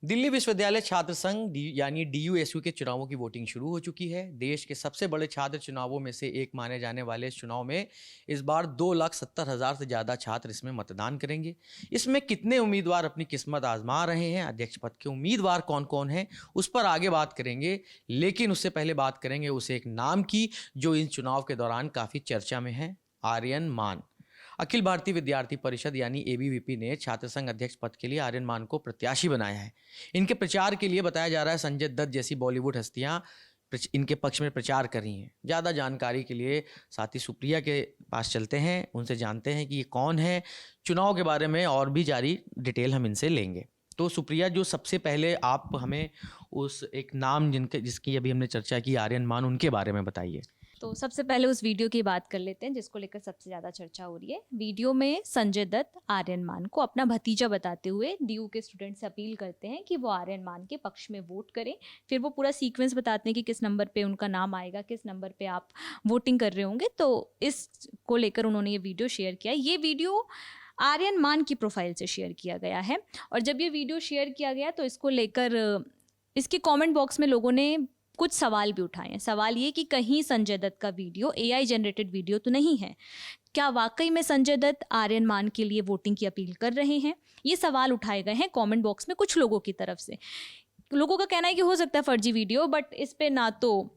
दिल्ली विश्वविद्यालय छात्र संघ यानी डीयूएसयू के चुनावों की वोटिंग शुरू हो चुकी है। देश के सबसे बड़े छात्र चुनावों में से एक माने जाने वाले इस चुनाव में इस बार 2,70,000 से ज़्यादा छात्र इसमें मतदान करेंगे। इसमें कितने उम्मीदवार अपनी किस्मत आजमा रहे हैं, अध्यक्ष पद के उम्मीदवार कौन कौन हैं, उस पर आगे बात करेंगे। लेकिन उससे पहले बात करेंगे उस एक नाम की जो इन चुनाव के दौरान काफ़ी चर्चा में है, आर्यन मान। अखिल भारतीय विद्यार्थी परिषद यानी एबीवीपी ने छात्र संघ अध्यक्ष पद के लिए आर्यन मान को प्रत्याशी बनाया है। इनके प्रचार के लिए बताया जा रहा है संजय दत्त जैसी बॉलीवुड हस्तियां इनके पक्ष में प्रचार कर रही हैं। ज़्यादा जानकारी के लिए साथी सुप्रिया के पास चलते हैं, उनसे जानते हैं कि ये कौन है। चुनाव के बारे में और भी जारी डिटेल हम इनसे लेंगे। तो सुप्रिया, जो सबसे पहले आप हमें उस एक नाम जिसकी अभी हमने चर्चा की, आर्यन मान, उनके बारे में बताइए। तो सबसे पहले उस वीडियो की बात कर लेते हैं जिसको लेकर सबसे ज़्यादा चर्चा हो रही है। वीडियो में संजय दत्त आर्यन मान को अपना भतीजा बताते हुए डीयू के स्टूडेंट से अपील करते हैं कि वो आर्यन मान के पक्ष में वोट करें। फिर वो पूरा सीक्वेंस बताते हैं कि किस नंबर पे उनका नाम आएगा, किस नंबर पे आप वोटिंग कर रहे होंगे। तो इसको लेकर उन्होंने ये वीडियो शेयर किया। ये वीडियो आर्यन मान की प्रोफाइल से शेयर किया गया है और जब ये वीडियो शेयर किया गया तो इसको लेकर इसके कमेंट बॉक्स में लोगों ने कुछ सवाल भी उठाए हैं। सवाल ये कि कहीं संजय दत्त का वीडियो एआई जनरेटेड वीडियो तो नहीं है, क्या वाकई में संजय दत्त आर्यन मान के लिए वोटिंग की अपील कर रहे हैं। ये सवाल उठाए गए हैं कमेंट बॉक्स में कुछ लोगों की तरफ से। लोगों का कहना है कि हो सकता है फर्जी वीडियो, बट इस पे ना तो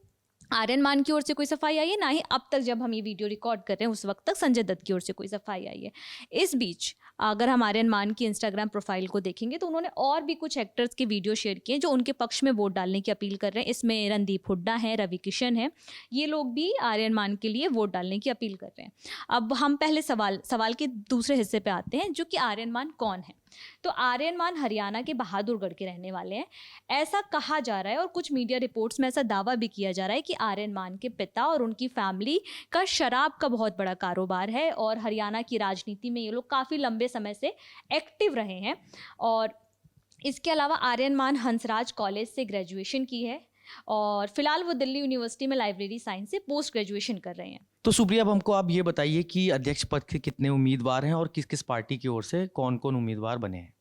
आर्यन मान की ओर से कोई सफाई आई है, ना ही अब तक जब हम ये वीडियो रिकॉर्ड कर रहे हैं उस वक्त तक संजय दत्त की ओर से कोई सफाई आई है। इस बीच अगर हम आर्यन मान की इंस्टाग्राम प्रोफाइल को देखेंगे तो उन्होंने और भी कुछ एक्टर्स के वीडियो शेयर किए जो उनके पक्ष में वोट डालने की अपील कर रहे हैं। इसमें रणदीप हुड्डा है, रवि किशन है, ये लोग भी आर्यन मान के लिए वोट डालने की अपील कर रहे हैं। अब हम पहले सवाल के दूसरे हिस्से पे आते हैं, जो कि आर्यन मान कौन है। तो आर्यन मान हरियाणा के बहादुरगढ़ के रहने वाले हैं, ऐसा कहा जा रहा है और कुछ मीडिया रिपोर्ट्स में ऐसा दावा भी किया जा रहा है कि आर्यन मान के पिता और उनकी फैमिली का शराब का बहुत बड़ा कारोबार है और हरियाणा की राजनीति में ये लोग काफ़ी लंबे समय से एक्टिव रहे हैं। और इसके अलावा आर्यन मान हंसराज कॉलेज से ग्रेजुएशन की है और फिलहाल वो दिल्ली यूनिवर्सिटी में लाइब्रेरी साइंस से पोस्ट ग्रेजुएशन कर रहे हैं। तो सुप्रिया, अब हमको आप ये बताइए कि अध्यक्ष पद के कितने उम्मीदवार हैं और किस किस पार्टी की ओर से कौन कौन उम्मीदवार बने हैं।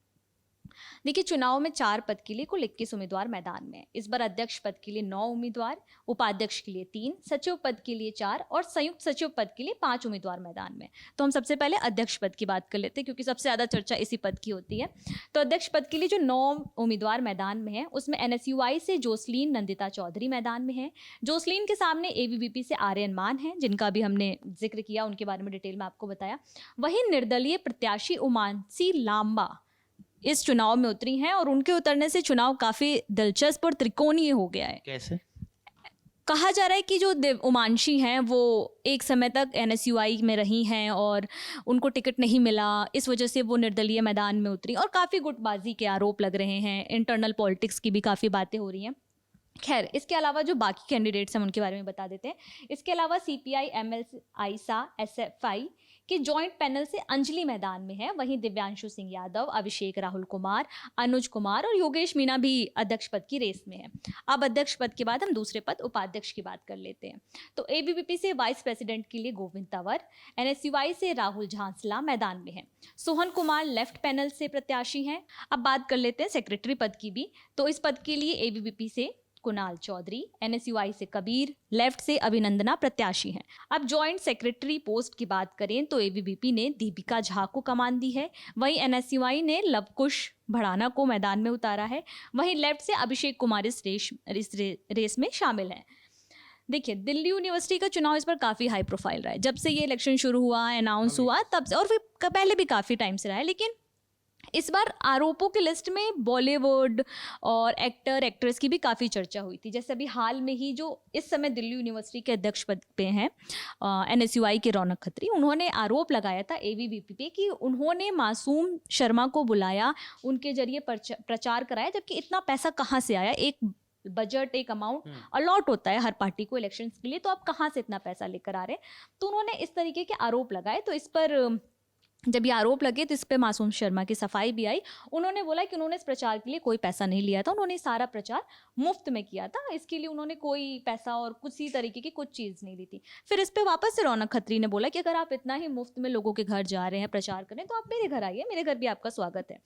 देखिए, चुनाव में 4 पद के लिए कुल 21 उम्मीदवार मैदान में है। इस बार अध्यक्ष पद के लिए 9 उम्मीदवार, उपाध्यक्ष के लिए 3, सचिव पद के लिए 4 और संयुक्त सचिव पद के लिए 5 उम्मीदवार मैदान में। तो हम सबसे पहले अध्यक्ष पद की बात कर लेते हैं क्योंकि सबसे ज़्यादा चर्चा इसी पद की होती है। तो अध्यक्ष पद के लिए जो 9 उम्मीदवार मैदान में है उसमें एनएसयूआई से जोसलीन नंदिता चौधरी मैदान में है। जोसलीन के सामने एबीवीपी से आर्यन मान है, जिनका भी हमने जिक्र किया, उनके बारे में डिटेल में आपको बताया। वहीं निर्दलीय प्रत्याशी उमांसी लांबा इस चुनाव में उतरी हैं और उनके उतरने से चुनाव काफी दिलचस्प और त्रिकोणीय हो गया है। कैसे? कहा जा रहा है कि जो उमांशी हैं वो एक समय तक एनएसयूआई में रही हैं और उनको टिकट नहीं मिला, इस वजह से वो निर्दलीय मैदान में उतरी और काफ़ी गुटबाजी के आरोप लग रहे हैं, इंटरनल पॉलिटिक्स की भी काफ़ी बातें हो रही हैं। खैर, इसके अलावा जो बाकी कैंडिडेट्स हैं उनके बारे में बता देते हैं। इसके अलावा सीपीआई एमएल आईसा एसएफआई के जॉइंट पैनल से अंजलि मैदान में है। वहीं दिव्यांशु सिंह यादव, अभिषेक राहुल कुमार, अनुज कुमार और योगेश मीना भी अध्यक्ष पद की रेस में है। अब अध्यक्ष पद के बाद हम दूसरे पद उपाध्यक्ष की बात कर लेते हैं। तो एबीवीपी से वाइस प्रेसिडेंट के लिए गोविंद तंवर, एनएसयूआई से राहुल झांसला मैदान में है। सोहन कुमार लेफ्ट पैनल से प्रत्याशी हैं। अब बात कर लेते हैं सेक्रेटरी पद की भी। तो इस पद के लिए एबीवीपी से कुणाल चौधरी, एनएसयूआई से कबीर, लेफ्ट से अभिनंदना प्रत्याशी हैं। अब जॉइंट सेक्रेटरी पोस्ट की बात करें तो एबीवीपी ने दीपिका झा को कमान दी है। वहीं एनएसयूआई ने लवकुश भड़ाना को मैदान में उतारा है। वहीं लेफ्ट से अभिषेक कुमार इस रेस में शामिल हैं। देखिए, दिल्ली यूनिवर्सिटी का चुनाव इस पर काफ़ी हाई प्रोफाइल रहा है। जब से ये इलेक्शन शुरू हुआ, अनाउंस हुआ, तब से, और फिर पहले भी काफ़ी टाइम से रहा है। लेकिन इस बार आरोपों की लिस्ट में बॉलीवुड और एक्टर एक्ट्रेस की भी काफ़ी चर्चा हुई थी। जैसे अभी हाल में ही जो इस समय दिल्ली यूनिवर्सिटी के अध्यक्ष पद पे हैं एनएसयूआई के रौनक खत्री, उन्होंने आरोप लगाया था एबीवीपी पे कि उन्होंने मासूम शर्मा को बुलाया, उनके जरिए प्रचार कराया, जबकि इतना पैसा कहाँ से आया। एक बजट, एक अमाउंट अलॉट होता है हर पार्टी को इलेक्शंस के लिए, तो आप कहाँ से इतना पैसा लेकर आ रहे हैं। तो उन्होंने इस तरीके के आरोप लगाए। तो इस पर जब ये आरोप लगे तो इस पे मासूम शर्मा की सफाई भी आई। उन्होंने बोला कि उन्होंने इस प्रचार के लिए कोई पैसा नहीं लिया था, उन्होंने सारा प्रचार मुफ्त में किया था, इसके लिए उन्होंने कोई पैसा और किसी तरीके की कुछ चीज़ नहीं ली थी। फिर इस पे वापस से रौनक खत्री ने बोला कि अगर आप इतना ही मुफ्त में लोगों के घर जा रहे हैं प्रचार करें तो आप मेरे घर आइए, मेरे घर भी आपका स्वागत है।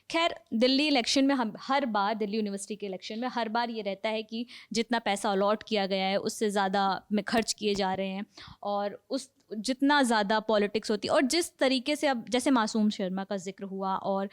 खैर, दिल्ली इलेक्शन में हम हर बार, दिल्ली यूनिवर्सिटी के इलेक्शन में हर बार ये रहता है कि जितना पैसा अलॉट किया गया है उससे ज़्यादा में खर्च किए जा रहे हैं, और उस जितना ज़्यादा पॉलिटिक्स होती है, और जिस तरीके से अब जैसे मासूम शर्मा का जिक्र हुआ और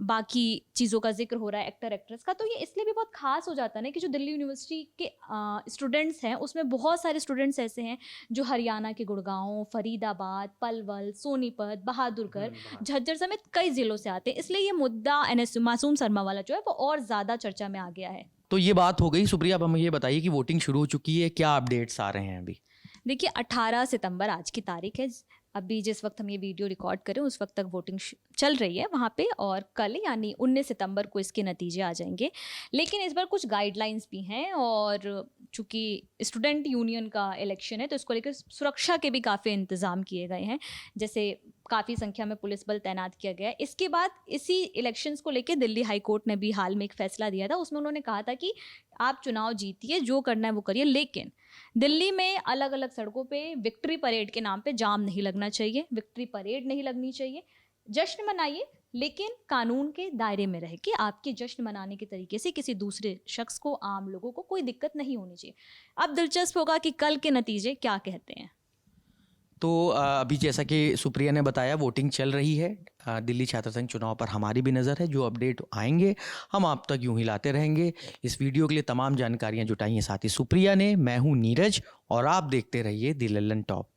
बाकी चीज़ों का जिक्र हो रहा है, एक्टर एक्ट्रेस का, तो ये इसलिए भी बहुत खास हो जाता है ना कि जो दिल्ली यूनिवर्सिटी के स्टूडेंट्स हैं उसमें बहुत सारे स्टूडेंट्स ऐसे हैं जो हरियाणा के गुड़गांव, फरीदाबाद, पलवल, सोनीपत, बहादुरगढ़, झज्जर समेत कई ज़िलों से आते हैं। इसलिए ये मुद्दा NSU मासूम शर्मा वाला जो है वो और ज़्यादा चर्चा में आ गया है। तो ये बात हो गई। सुप्रिया, अब हमें ये बताइए कि वोटिंग शुरू हो चुकी है, क्या अपडेट्स आ रहे हैं अभी? देखिए, 18 सितंबर आज की तारीख है। अभी जिस वक्त हम ये वीडियो रिकॉर्ड करें उस वक्त तक वोटिंग चल रही है वहाँ पे, और कल यानी 19 सितंबर को इसके नतीजे आ जाएंगे। लेकिन इस बार कुछ गाइडलाइंस भी हैं, और चूँकि स्टूडेंट यूनियन का इलेक्शन है तो इसको लेकर सुरक्षा के भी काफ़ी इंतज़ाम किए गए हैं। जैसे काफ़ी संख्या में पुलिस बल तैनात किया गया है। इसके बाद इसी इलेक्शंस को लेकर दिल्ली हाई कोर्ट ने भी हाल में एक फैसला दिया था। उसमें उन्होंने कहा था कि आप चुनाव जीतिए, जो करना है वो करिए, लेकिन दिल्ली में अलग अलग सड़कों पे विक्ट्री परेड के नाम पे जाम नहीं लगना चाहिए, विक्ट्री परेड नहीं लगनी चाहिए। जश्न मनाइए, लेकिन कानून के दायरे में रह के आपके जश्न मनाने के तरीके से किसी दूसरे शख्स को, आम लोगों को कोई दिक्कत नहीं होनी चाहिए। अब दिलचस्प होगा कि कल के नतीजे क्या कहते हैं। तो अभी जैसा कि सुप्रिया ने बताया, वोटिंग चल रही है। दिल्ली छात्र संघ चुनाव पर हमारी भी नज़र है। जो अपडेट आएंगे हम आप तक यूं ही लाते रहेंगे। इस वीडियो के लिए तमाम जानकारियां जुटाई हैं साथी सुप्रिया ने। मैं हूं नीरज और आप देखते रहिए दी लल्लन टॉप।